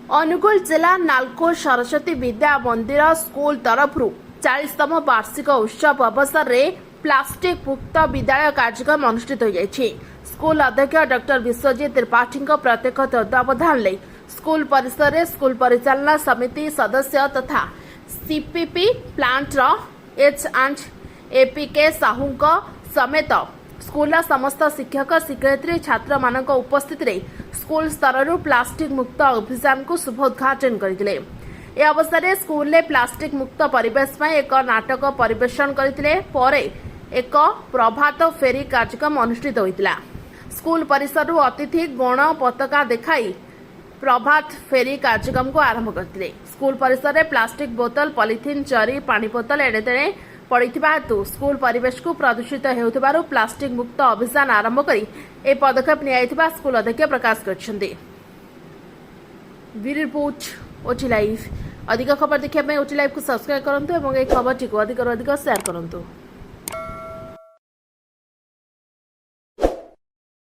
अनुगुल जिला नालको सरस्वती विद्या मंदिर स्कूल तरफ 40तम वार्षिक उत्सव अवसर में प्लास्टिक मुक्त विद्यालय कार्यक्रम अनुष्ठित हो जाएगी। स्कूल अध्यक्ष डॉ विश्वजीत त्रिपाठी प्रत्यक्ष तत्वावधान ले स्कूल परिसर में स्कूल परिचालना समिति सदस्य तथा सीपीपी प्लांट एच&एपीके साहू समेत स्कूल समस्त शिक्षक शिक्षयित्री छात्र मान उपस्थित स्कूल स्तर प्लास्टिक मुक्त अभियान को शुभ उद्घाटन करते। यह अवसर में स्कूल में प्लास्टिक मुक्त परिवेश में एक नाटक परिवेशन करते। एक प्रभात फेरी कार्यक्रम अनुष्ठित होता। स्कूल परिसर अतिथि गण पताका देखाई प्रभात फेरी कार्यक्रम को आरंभ करते। स्कूल परिसर में प्लास्टिक बोतल पॉलिथिन जरी पानी बोतल एड़े पड़ता हेतु स्कूल परिवेश को प्रदूषित होउथिबारु प्लास्टिक मुक्त अभियान आरंभ करी ए पदक्षेप नियाइथिबा स्कूल अध्यक्ष प्रकाश करछन्ती। Bureau report OT live. अधिक खबर देखिबा ओटी लाइव को सब्सक्राइब करंतु एवं ए खबर को अधिक शेयर करंतु।